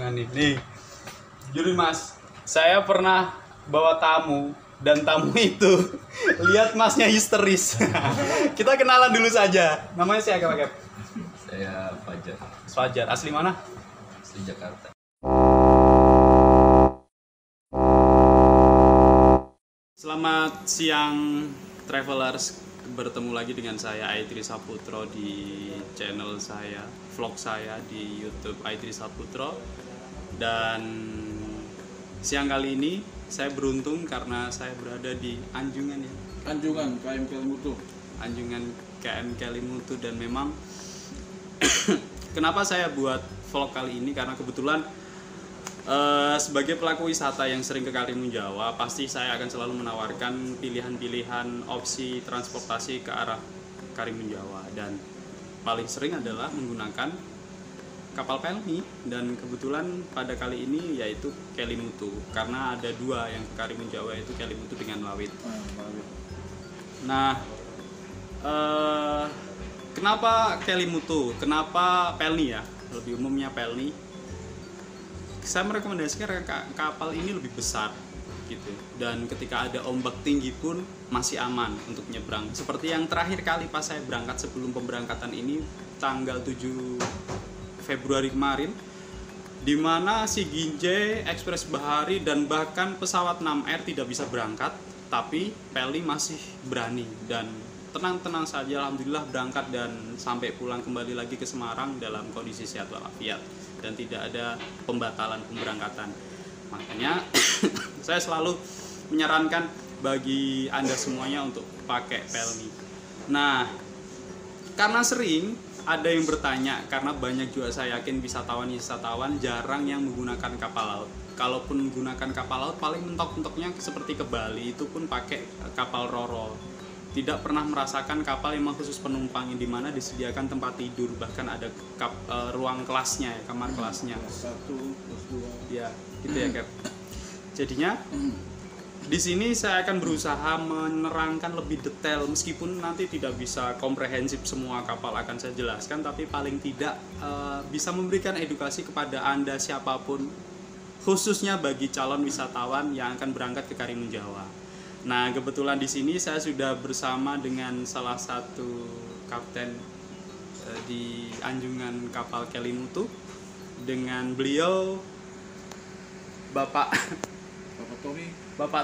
belakangan nih. Jadi Mas, saya pernah bawa tamu dan tamu itu lihat Masnya histeris. Kita kenalan dulu saja. Namanya siapa, Kep? Saya Fajar, Fajar. Asli mana? asli Jakarta. Selamat siang travelers, bertemu lagi dengan saya Aitri Saputro di channel saya, vlog saya di YouTube Aitri Saputro. Dan siang kali ini saya beruntung karena saya berada di Anjungan ya. Anjungan KM Kelimutu. Anjungan KM Kelimutu, dan memang kenapa saya buat vlog kali ini karena kebetulan sebagai pelaku wisata yang sering ke Karimun Jawa, pasti saya akan selalu menawarkan pilihan-pilihan opsi transportasi ke arah Karimun Jawa, dan paling sering adalah menggunakan kapal pelni, dan kebetulan pada kali ini yaitu Kelimutu, karena ada dua yang ke Karimun Jawa, yaitu Kelimutu dengan Lawit. Nah, kenapa Kelimutu? Kenapa pelni ya? Lebih umumnya pelni. Saya merekomendasikan kapal ini lebih besar gitu, dan ketika ada ombak tinggi pun masih aman untuk nyebrang. Seperti yang terakhir kali pas saya berangkat sebelum pemberangkatan ini tanggal 7 Februari kemarin, di mana si Ginjai, Express Bahari, dan bahkan pesawat 6R tidak bisa berangkat, tapi Pelni masih berani dan tenang-tenang saja, alhamdulillah berangkat dan sampai pulang kembali lagi ke Semarang dalam kondisi sehat walafiat dan tidak ada pembatalan pemberangkatan. Makanya saya selalu menyarankan bagi Anda semuanya untuk pakai Pelni. Nah, karena sering ada yang bertanya, karena banyak juga saya yakin wisatawan jarang yang menggunakan kapal laut. Kalaupun menggunakan kapal laut, paling mentok-mentoknya seperti ke Bali, itu pun pakai kapal Roro. Tidak pernah merasakan kapal yang khusus penumpang, yang dimana disediakan tempat tidur, bahkan ada ruang kelasnya, kamar kelasnya. Kelas 1, kelas 2. Ya, gitu ya, Cap. Jadinya di sini saya akan berusaha menerangkan lebih detail, meskipun nanti tidak bisa komprehensif semua kapal akan saya jelaskan, tapi paling tidak bisa memberikan edukasi kepada Anda siapapun, khususnya bagi calon wisatawan yang akan berangkat ke Karimun Jawa. Nah, kebetulan di sini saya sudah bersama dengan salah satu kapten di Anjungan kapal Kelimutu, dengan beliau Bapak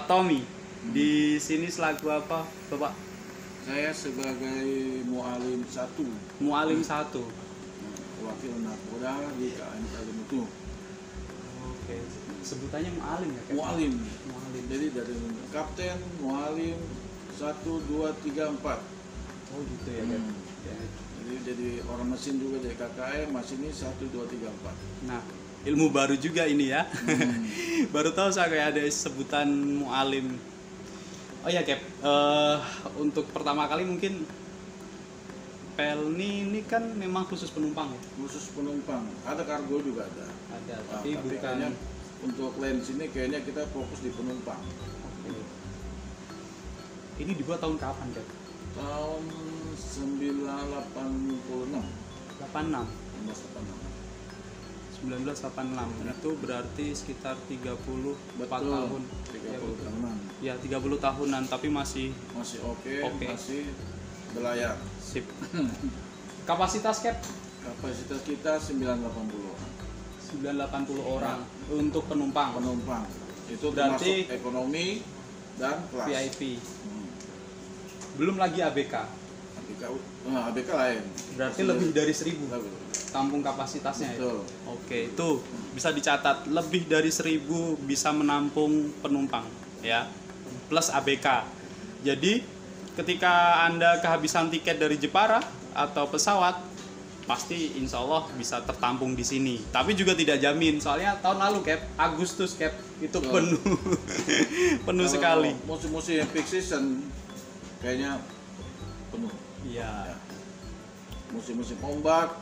Tommy. Di sini selaku apa, Bapak? Saya sebagai mualim 1. Mualim 1. Wakil nakoda di KM Kelimutu. Oke, sebutannya mualim ya, Kak? Mualim. Jadi dari kapten, mualim 1, 2, 3, 4. Oh gitu ya, Kak. Ya. Jadi orang mesin juga dari KKM, masinis 1, 2, 3, 4. Nah, ilmu baru juga ini ya. Baru tahu saya kayak ada sebutan mualim. Oh ya, Cap, untuk pertama kali mungkin Pelni ini kan memang khusus penumpang ya? Khusus penumpang, ada kargo juga ada. Ada, Nah, tapi bukan. kayaknya untuk lens ini kayaknya kita fokus di penumpang. Oke. Ini dibuat tahun kapan, Cap? Tahun 1986. 86. 1986. 1986. Itu berarti sekitar 34 Betul, tahun. 30 tahunan. Ya, 30 tahunan, tapi masih Masih oke, Oke. masih berlayar. sip. Kapasitas, Cap? Kapasitas kita 980 orang untuk penumpang. Itu Berarti termasuk ekonomi dan kelas VIP. Hmm. Belum lagi ABK. ABK lain. Berarti Masih lebih dari 1000 Betul. tampung kapasitasnya ya. Betul. Oke, itu bisa dicatat, lebih dari 1000 bisa menampung penumpang ya. Plus ABK. Jadi ketika Anda kehabisan tiket dari Jepara atau pesawat, pasti insya Allah bisa tertampung di sini. Tapi juga tidak jamin, soalnya tahun lalu, Cap, Agustus, Cap, itu penuh. Penuh Kalau sekali. musim-musim peak season kayaknya penuh. Iya, Musim-musim ombak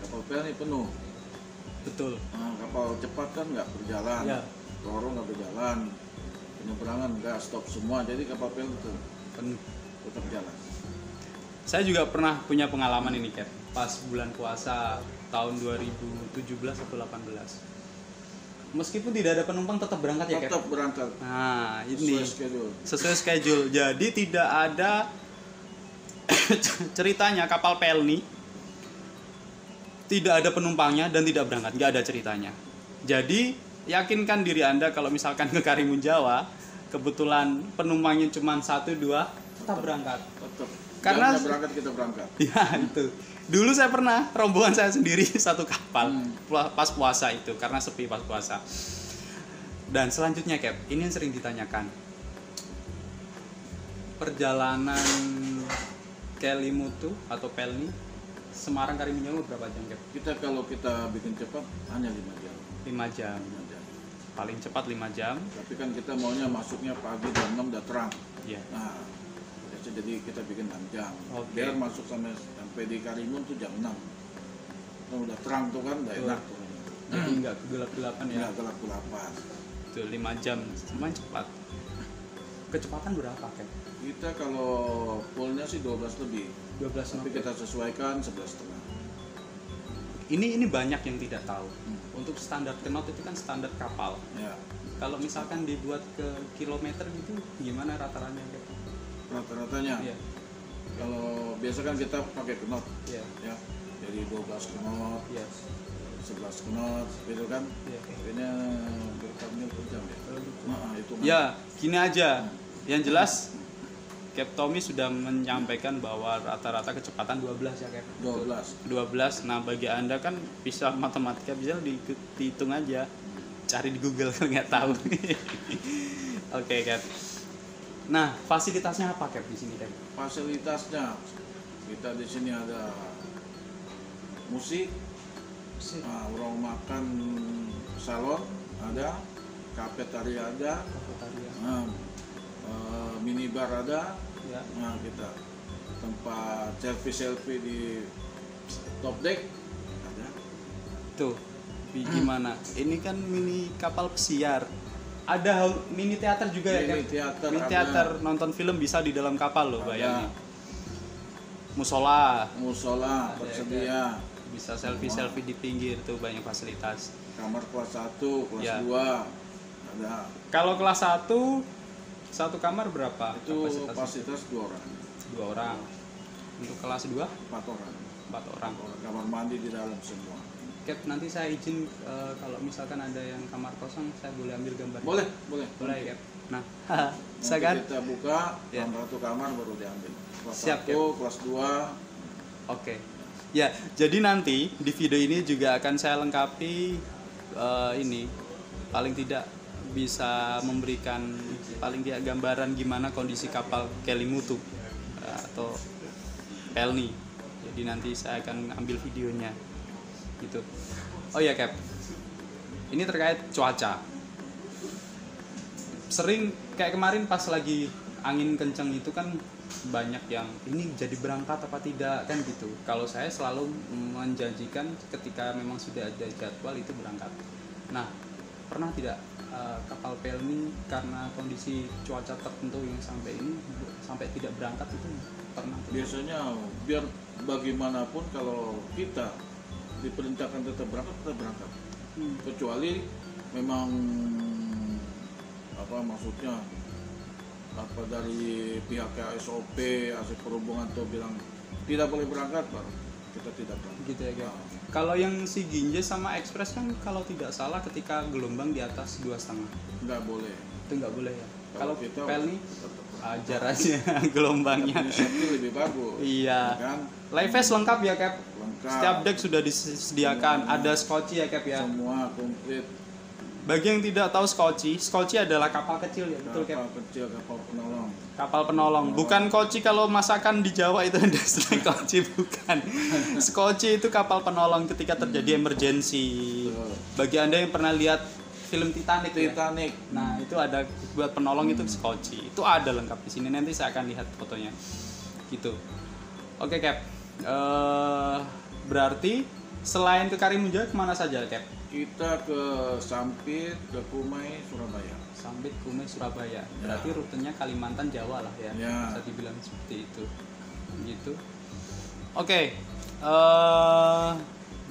kapal pelni penuh. betul. Nah, kapal cepat kan nggak berjalan, Iya. Roro nggak berjalan, penyeberangan nggak stop semua, jadi kapal pelni itu Penuh. tetap jalan. Saya juga pernah punya pengalaman ini, Cap, pas bulan puasa tahun 2017 atau 18. meskipun tidak ada penumpang tetap berangkat ya, Cap? Tetap berangkat. Nah, ini Sesuai schedule. sesuai schedule. Jadi tidak ada ceritanya kapal Pelni tidak ada penumpangnya dan tidak berangkat, nggak ada ceritanya. Jadi yakinkan diri Anda kalau misalkan ke Karimun Jawa kebetulan penumpangnya cuma 1-2 tetap berangkat. Tetap. Karena Jangan berangkat kita berangkat. Ya itu. Dulu saya pernah rombongan saya sendiri satu kapal pas puasa itu karena sepi pas puasa. Dan selanjutnya Cap, ini yang sering ditanyakan. Perjalanan Kelimutu atau Pelni Semarang Karimun Jawa berapa jam, Cap? Kalau kita bikin cepat hanya 5 jam. 5 jam. 5 jam. Paling cepat 5 jam. Tapi kan kita maunya masuknya pagi jam 6 udah terang. Iya. Nah, jadi kita bikin 6 jam. Oke. Biar masuk sampai di Karimun tuh jam 6. Nah, udah terang tuh kan, udah enak tuh. Jadi nggak gelap-gelapan ya. Nggak gelap-gelapan. Itu 5 jam, lumayan cepat. Kecepatan berapa, Cap? Kita kalau fullnya sih 12 lebih. 12 Tapi knot. kita sesuaikan 11,5. Ini banyak yang tidak tahu. Untuk standar knot itu kan standar kapal. Ya. Kalau misalkan dibuat ke kilometer gitu, gimana rata-ratanya, Cap? Rata-ratanya. Iya. Kalau biasa kan kita pakai knot Iya. ya. Jadi 12 knot, Iya. 11 knot gitu kan. Iya. Kayaknya berapa mil per jam ya? Kalau gitu. Nah, itu Ya, gini aja. Yang jelas Cap Tommy sudah menyampaikan bahwa rata-rata kecepatan 12 ya, Cap. 12. 12. Nah, bagi Anda kan bisa matematika bisa dihitung aja. Cari di Google kalau nggak tahu. Oke, Cap. Nah, fasilitasnya apa, Cap, di sini, Cap? Fasilitasnya kita di sini ada musik, ruang makan salon ada, kafetaria ada, Kafetaria. minibar ada. Ya. Nah, kita tempat selfie di top deck ada. Tuh, gimana? Ini kan mini kapal pesiar. Ada mini teater juga ya, Mini Cap? teater Mini ada. teater, nonton film bisa di dalam kapal loh, Ada. bayangin. Musola, Musola Ada, tersedia. bisa selfie-selfie di pinggir tuh, banyak fasilitas. Kamar kelas 1, kelas Ya. 2 ada. Kalau kelas 1 satu kamar berapa? Itu kapasitasnya? kapasitas 2 orang, 2 orang. Untuk kelas 2 4 orang. 4 orang. Kamar mandi di dalam semua. Cap, nanti saya izin kalau misalkan ada yang kamar kosong saya boleh ambil gambar. Boleh, boleh. Boleh, Cap. Nah, Nanti saya kan. kita buka, Ya. nomor 1 kamar baru diambil. Kelas Siap, 1, kelas 2. Oke. Ya, jadi nanti di video ini juga akan saya lengkapi ini paling tidak bisa memberikan paling tidak gambaran gimana kondisi kapal Kelimutu atau Pelni. Jadi nanti saya akan ambil videonya gitu. Oh ya, Cap. Ini terkait cuaca. Sering kayak kemarin pas lagi angin kencang itu kan banyak yang ini jadi berangkat apa tidak kan gitu. Kalau saya selalu menjanjikan ketika memang sudah ada jadwal itu berangkat. Nah, pernah tidak kapal Pelni karena kondisi cuaca tertentu yang sampai tidak berangkat itu pernah? Biasanya biar bagaimanapun kalau kita diperintahkan tetap berangkat. Kecuali memang maksudnya dari pihak SOP, asik perhubungan tuh bilang tidak boleh berangkat, baru kita tidak berangkat. Gitu ya, Cap. Kalau yang si Ginje sama Express kan kalau tidak salah ketika gelombang di atas 2,5 Nggak boleh. itu nggak boleh ya. Kalau kita Pelni tetap ajar aja gelombangnya. safety lebih bagus. Iya. Kan? Live vest lengkap ya, Cap. Lengkap. Setiap deck sudah disediakan. Ada Scotchy ya, Cap ya. Semua komplit. Bagi yang tidak tahu Scotchy adalah kapal kecil ya, betul, Cap. Kapal kecil, kapal penolong. Kapal penolong. Bukan Koci kalau masakan di Jawa itu ada istilah Koci, bukan. Scotchy itu kapal penolong ketika terjadi emergensi. Betul. Bagi Anda yang pernah lihat film Titanic ya. Titanic. Nah, itu ada buat penolong itu Scotchy. Itu ada lengkap di sini. Nanti saya akan lihat fotonya. Gitu. Oke, Cap. Berarti selain ke Karimun Jawa kemana saja, Cap? Kita ke Sampit, ke Kumai, Surabaya. Sampit, Kumai, Surabaya. Berarti rutenya Kalimantan Jawa lah ya. Ya. Bisa dibilang seperti itu. Gitu. Oke.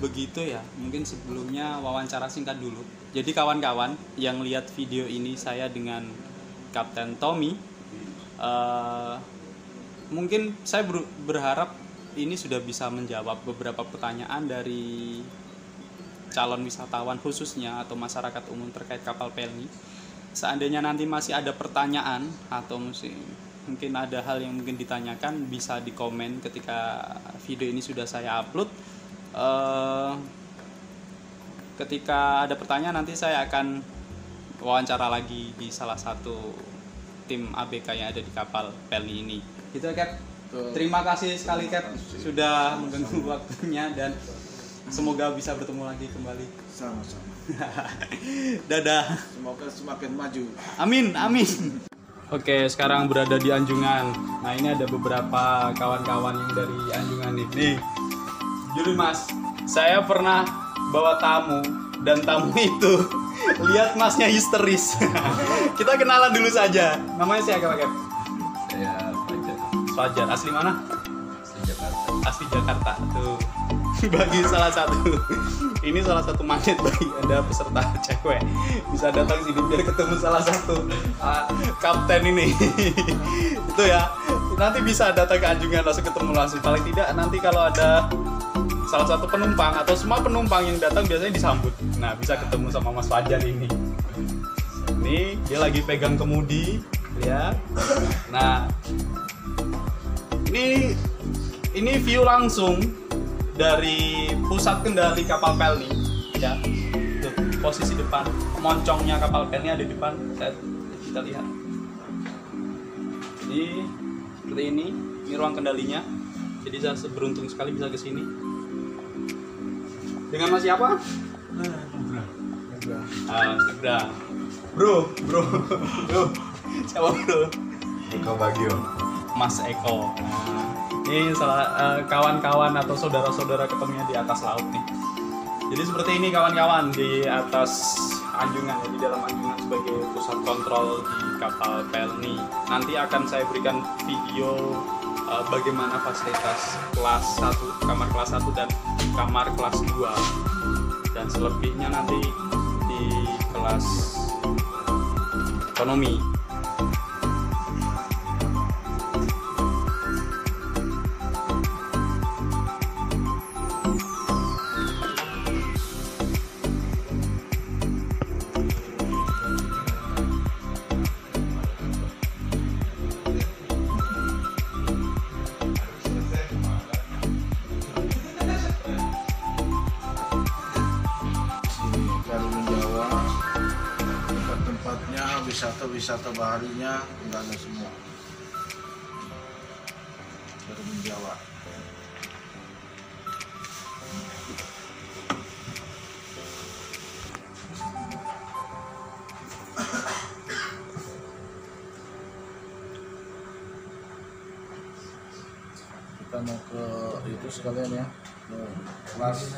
Begitu ya. Mungkin sebelumnya wawancara singkat dulu. Jadi kawan-kawan yang lihat video ini saya dengan Kapten Tommy, mungkin saya berharap ini sudah bisa menjawab beberapa pertanyaan dari calon wisatawan khususnya atau masyarakat umum terkait kapal Pelni. Seandainya nanti masih ada pertanyaan atau mungkin ada hal yang mungkin ditanyakan, bisa di komen ketika video ini sudah saya upload. Ketika ada pertanyaan nanti saya akan wawancara lagi di salah satu tim ABK yang ada di kapal Pelni ini. Gitu Cap. Terima kasih sekali Cap sudah mengganggu waktunya dan semoga bisa bertemu lagi kembali. Sama-sama. Dadah. Semoga semakin maju. Amin, amin. Oke, sekarang berada di Anjungan. Nah, ini ada beberapa kawan-kawan yang dari Anjungan nih. Nih, jujur Mas, saya pernah bawa tamu dan tamu itu lihat Masnya histeris. Kita kenalan dulu saja. Namanya siapa Cap? Saya Fajar. Fajar. Asli mana? Asli Jakarta. Asli Jakarta. Tuh. Bagi salah satu, ini salah satu magnet bagi Anda peserta cewek, bisa datang sini biar ketemu salah satu kapten ini. Itu ya, nanti bisa datang ke Anjungan langsung ketemu langsung. Paling tidak nanti kalau ada salah satu penumpang atau semua penumpang yang datang biasanya disambut. Nah, bisa ketemu sama Mas Fajar ini. Ini dia lagi pegang kemudi, ya. Nah, ini view langsung dari pusat kendali kapal Pelni, ya. Tuh, posisi depan, moncongnya kapal Pelni ada di depan. Kita lihat. Jadi seperti ini ruang kendalinya. Jadi saya beruntung sekali bisa ke sini. Dengan Mas siapa? Nugra. Bro. Siapa bro? Eko Bagio. Mas Eko. Ini salah kawan-kawan atau saudara-saudara ketemunya di atas laut nih. Jadi seperti ini kawan-kawan di atas Anjungan, ya, di dalam Anjungan sebagai pusat kontrol di kapal Pelni. Nanti akan saya berikan video bagaimana fasilitas kelas 1, kamar kelas 1 dan kamar kelas 2. Dan selebihnya nanti di kelas ekonomi. Wisata baharinya enggak ada semua. Karimun Jawa. Kita mau ke itu sekalian ya, ke kelas.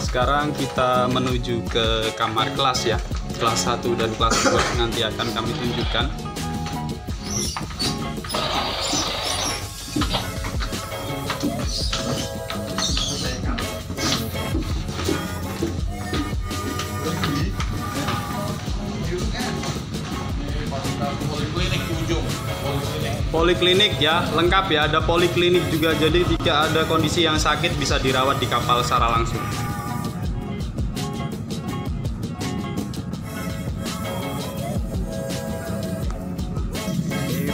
Sekarang kita menuju ke kamar kelas ya. Kelas 1 dan kelas 2 nanti akan kami tunjukkan. Poliklinik ya, lengkap ya, ada poliklinik juga. Jadi jika ada kondisi yang sakit bisa dirawat di kapal secara langsung.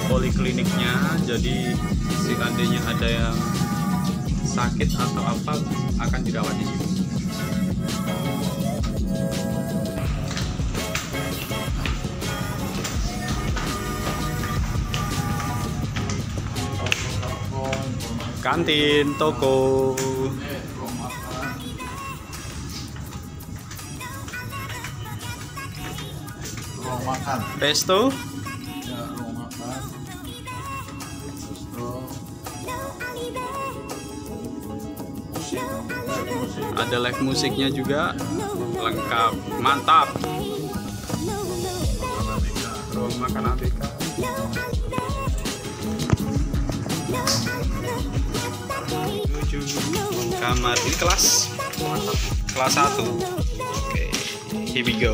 Polikliniknya, jadi seandainya ada yang sakit atau apa akan dirawat di sini. Kantin, toko, ruang makan. resto, Ya, ruang makan. ada live musiknya juga, lengkap, mantap. ruang makan ABK. Menuju kamar ini kelas 1. Oke, here we go.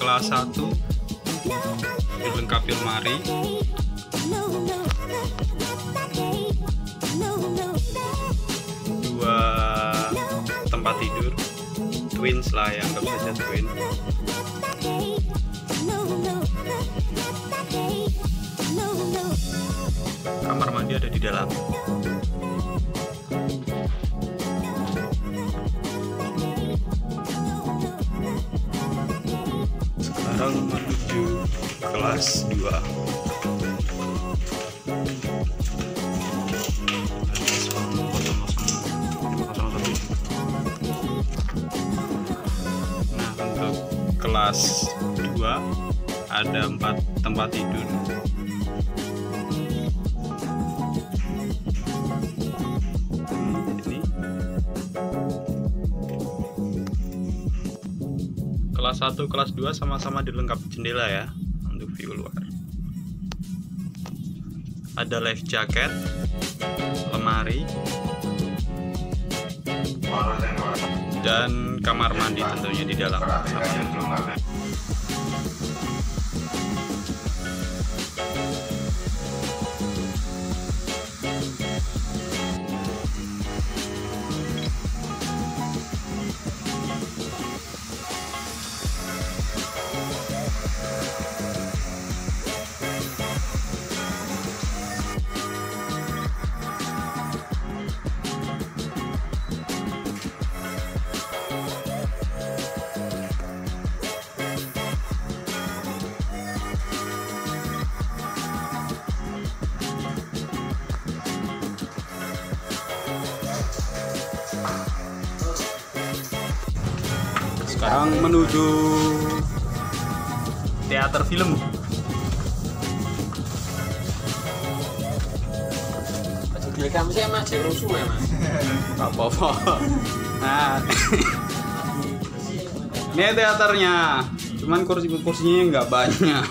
Kelas 1 dilengkapi lemari, dua tempat tidur, twins lah yang anggap saja twin. Kamar mandi ada di dalam. Sekarang menuju kelas 2. Nah, untuk kelas 2 ada 4 tempat tidur. Ini kelas 1, kelas 2 sama-sama dilengkapi jendela ya untuk view luar. Ada life jacket, lemari, dan kamar mandi tentunya di dalam. Sekarang menuju teater film. Kamu sih mas, rusuh ya mas. Gak apa-apa. Nah, ini teaternya. Cuman kursinya nggak banyak.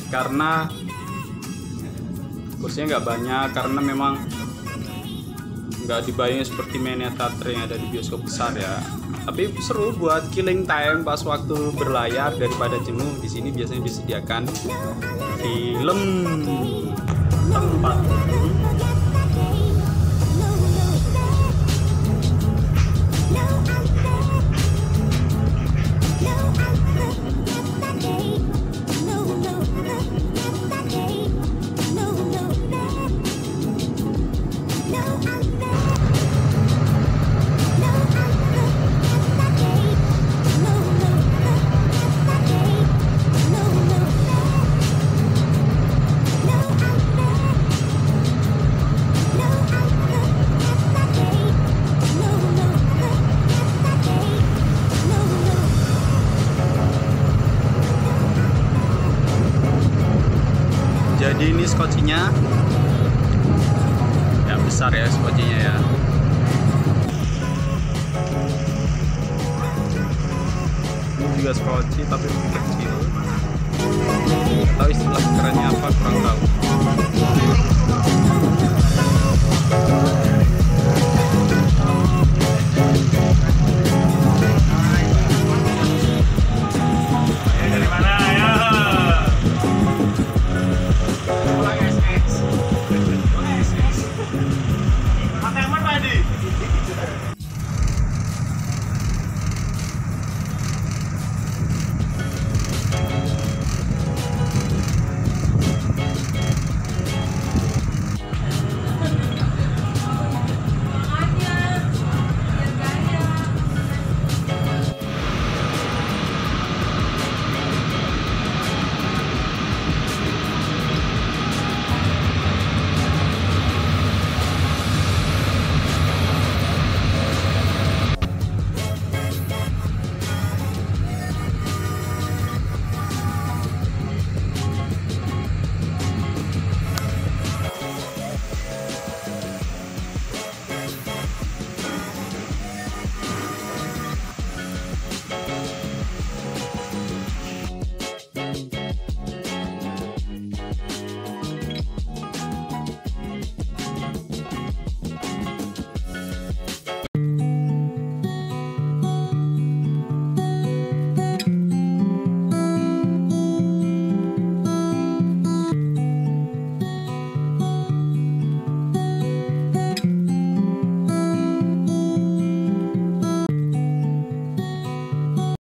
Karena memang nggak dibayangin seperti mainnya teater yang ada di bioskop besar ya. Tapi seru buat killing time pas waktu berlayar daripada jenuh. Di sini biasanya disediakan film, tempat duduk, jadi ini skocinya ya, besar ya skocinya ya. Ini juga skoci tapi lebih kecil. Tahu istilah kerennya apa, kurang tahu.